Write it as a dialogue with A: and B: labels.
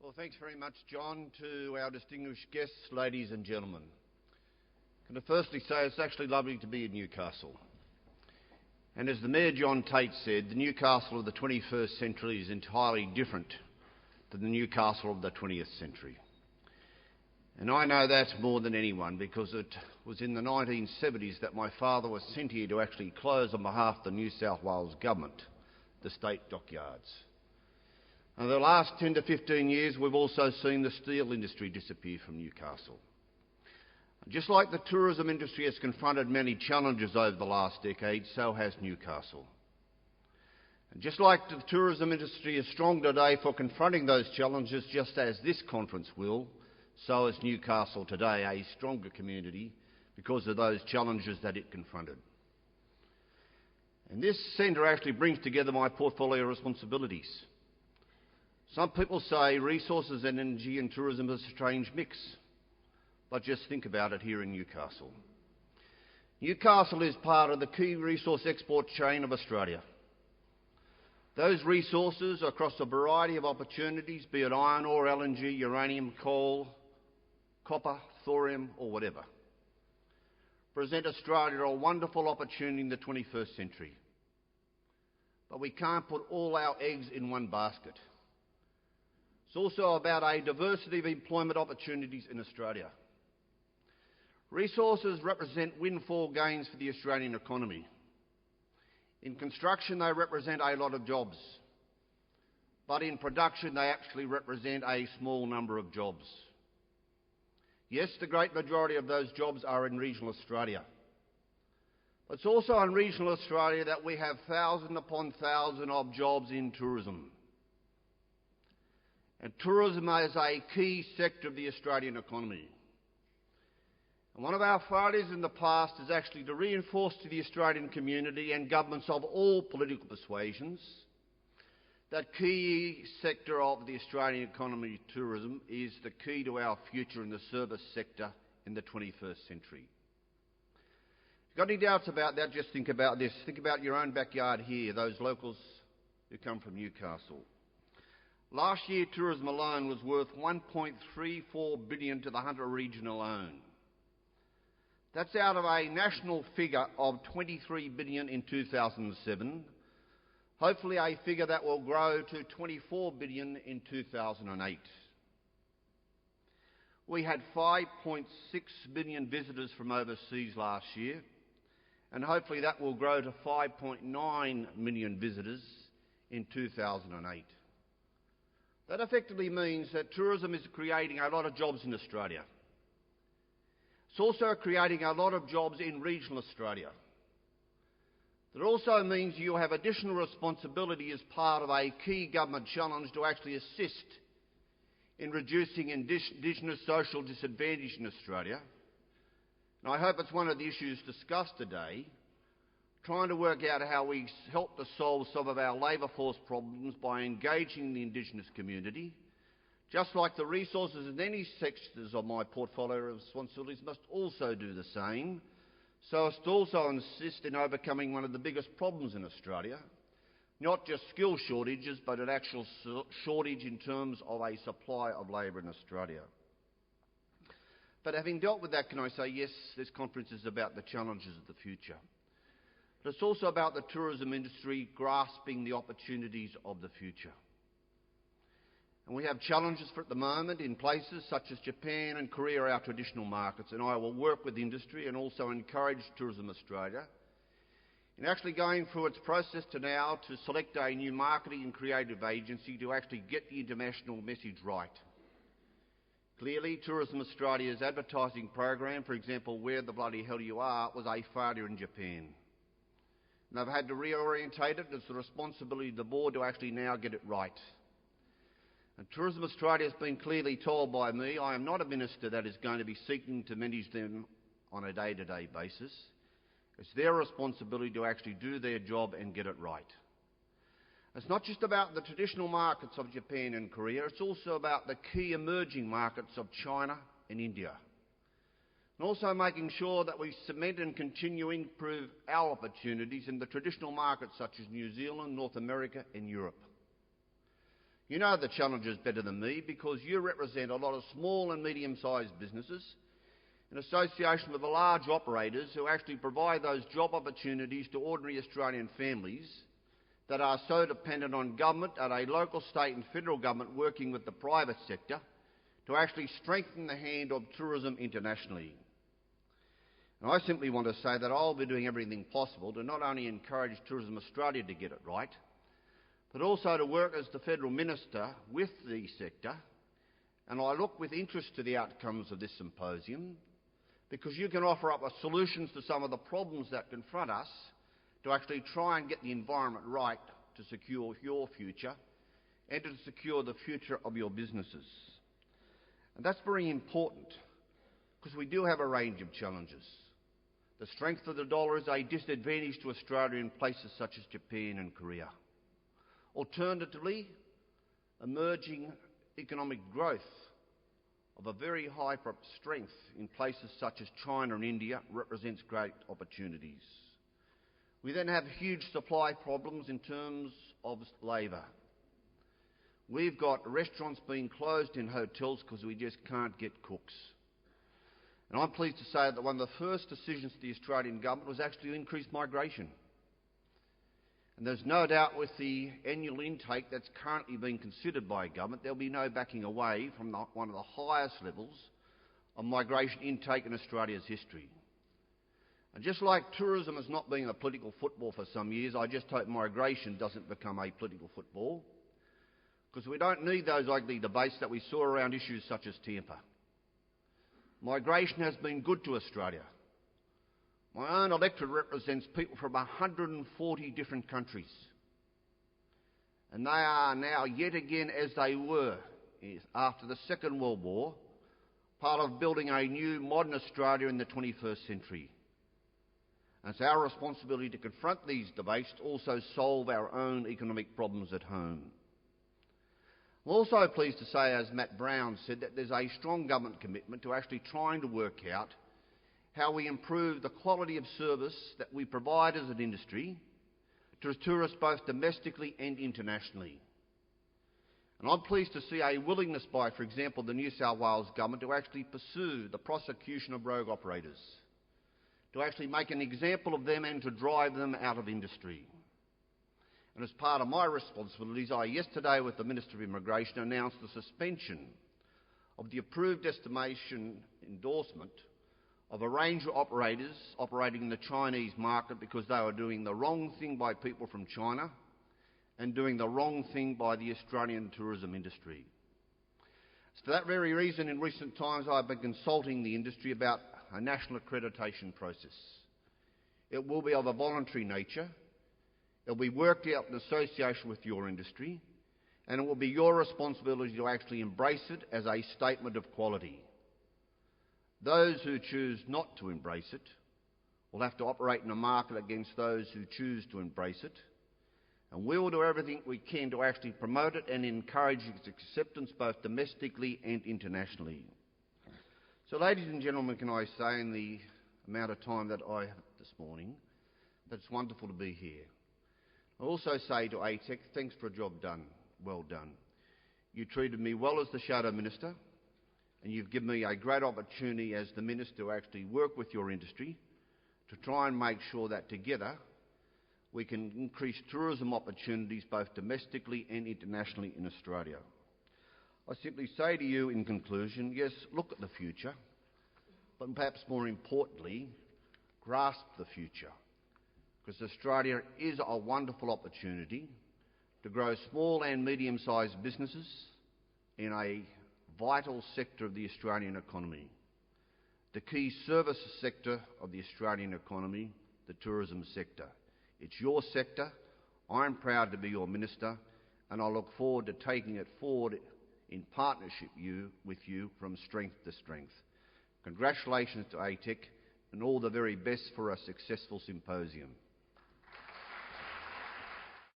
A: Well, thanks very much, John, to our distinguished guests, ladies and gentlemen. Can I firstly say it's actually lovely to be in Newcastle. And as the Mayor John Tate said, the Newcastle of the 21st century is entirely different to the Newcastle of the 20th century. And I know that more than anyone because it was in the 1970s that my father was sent here to actually close on behalf of the New South Wales Government the state dockyards. Over the last 10 to 15 years, we've also seen the steel industry disappear from Newcastle. Just like the tourism industry has confronted many challenges over the last decade, so has Newcastle. And just like the tourism industry is strong today for confronting those challenges, just as this conference will, so is Newcastle today a stronger community because of those challenges that it confronted. And this centre actually brings together my portfolio of responsibilities. Some people say resources and energy and tourism is a strange mix, but just think about it here in Newcastle. Newcastle is part of the key resource export chain of Australia. Those resources across a variety of opportunities, be it iron ore, LNG, uranium, coal, copper, thorium or whatever, present Australia a wonderful opportunity in the 21st century. But we can't put all our eggs in one basket. It's also about a diversity of employment opportunities in Australia. Resources represent windfall gains for the Australian economy. In construction, they represent a lot of jobs. But in production, they actually represent a small number of jobs. Yes, the great majority of those jobs are in regional Australia. But it's also in regional Australia that we have thousand upon thousand of jobs in tourism. And tourism is a key sector of the Australian economy. And one of our failures in the past is actually to reinforce to the Australian community and governments of all political persuasions that key sector of the Australian economy, tourism, is the key to our future in the service sector in the 21st century. If you've got any doubts about that, just think about this. Think about your own backyard here, those locals who come from Newcastle. Last year, tourism alone was worth $1.34 billion to the Hunter region alone. That's out of a national figure of $23 billion in 2007, hopefully a figure that will grow to $24 billion in 2008. We had 5.6 million visitors from overseas last year, and hopefully that will grow to 5.9 million visitors in 2008. That effectively means that tourism is creating a lot of jobs in Australia. It's also creating a lot of jobs in regional Australia. It also means you have additional responsibility as part of a key government challenge to actually assist in reducing Indigenous social disadvantage in Australia. And I hope it's one of the issues discussed today, trying to work out how we help to solve some of our labour force problems by engaging the Indigenous community, just like the resources in any sectors of my portfolio of responsibilities must also do the same, so as to also insist in overcoming one of the biggest problems in Australia, not just skill shortages, but an actual shortage in terms of a supply of labour in Australia. But having dealt with that, can I say, yes, this conference is about the challenges of the future. But it's also about the tourism industry grasping the opportunities of the future. And we have challenges for at the moment in places such as Japan and Korea, our traditional markets, and I will work with industry and also encourage Tourism Australia in actually going through its process to now to select a new marketing and creative agency to actually get the international message right. Clearly, Tourism Australia's advertising program, for example, Where the Bloody Hell You Are, was a failure in Japan. And they've had to reorientate it. It's the responsibility of the board to actually now get it right. And Tourism Australia has been clearly told by me, I am not a minister that is going to be seeking to manage them on a day-to-day basis. It's their responsibility to actually do their job and get it right. It's not just about the traditional markets of Japan and Korea, it's also about the key emerging markets of China and India. And also making sure that we cement and continue to improve our opportunities in the traditional markets such as New Zealand, North America and Europe. You know the challenges better than me because you represent a lot of small and medium-sized businesses in association with the large operators who actually provide those job opportunities to ordinary Australian families that are so dependent on government at a local, state and federal government working with the private sector to actually strengthen the hand of tourism internationally. And I simply want to say that I'll be doing everything possible to not only encourage Tourism Australia to get it right, but also to work as the Federal Minister with the sector. And I look with interest to the outcomes of this symposium because you can offer up solutions to some of the problems that confront us to actually try and get the environment right to secure your future and to secure the future of your businesses. And that's very important because we do have a range of challenges. The strength of the dollar is a disadvantage to Australia in places such as Japan and Korea. Alternatively, emerging economic growth of a very high strength in places such as China and India represents great opportunities. We then have huge supply problems in terms of labour. We've got restaurants being closed in hotels because we just can't get cooks. And I'm pleased to say that one of the first decisions of the Australian government was actually to increase migration. And there's no doubt with the annual intake that's currently being considered by government, there'll be no backing away from one of the highest levels of migration intake in Australia's history. And just like tourism has not been a political football for some years, I just hope migration doesn't become a political football, because we don't need those ugly debates that we saw around issues such as Tampa. Migration has been good to Australia. My own electorate represents people from 140 different countries. And they are now, yet again as they were after the Second World War, part of building a new modern Australia in the 21st century. And it's our responsibility to confront these debates to also solve our own economic problems at home. I'm also pleased to say, as Matt Brown said, that there's a strong government commitment to actually trying to work out how we improve the quality of service that we provide as an industry to tourists both domestically and internationally. And I'm pleased to see a willingness by, for example, the New South Wales government to actually pursue the prosecution of rogue operators, to actually make an example of them and to drive them out of industry. And as part of my responsibilities, I yesterday with the Minister of Immigration announced the suspension of the approved destination endorsement of a range of operators operating in the Chinese market because they were doing the wrong thing by people from China and doing the wrong thing by the Australian tourism industry. So for that very reason, in recent times I've been consulting the industry about a national accreditation process. It will be of a voluntary nature. It will be worked out in association with your industry, and it will be your responsibility to actually embrace it as a statement of quality. Those who choose not to embrace it will have to operate in a market against those who choose to embrace it, and we will do everything we can to actually promote it and encourage its acceptance both domestically and internationally. So, ladies and gentlemen, can I say in the amount of time that I have this morning that it's wonderful to be here. I also say to ATEC, thanks for a job done, well done. You treated me well as the Shadow Minister, and you've given me a great opportunity as the Minister to actually work with your industry to try and make sure that together we can increase tourism opportunities both domestically and internationally in Australia. I simply say to you in conclusion, yes, look at the future, but perhaps more importantly, grasp the future. Because Australia is a wonderful opportunity to grow small and medium-sized businesses in a vital sector of the Australian economy. The key service sector of the Australian economy, the tourism sector. It's your sector. I'm proud to be your Minister, and I look forward to taking it forward in partnership with you from strength to strength. Congratulations to ATEC and all the very best for a successful symposium.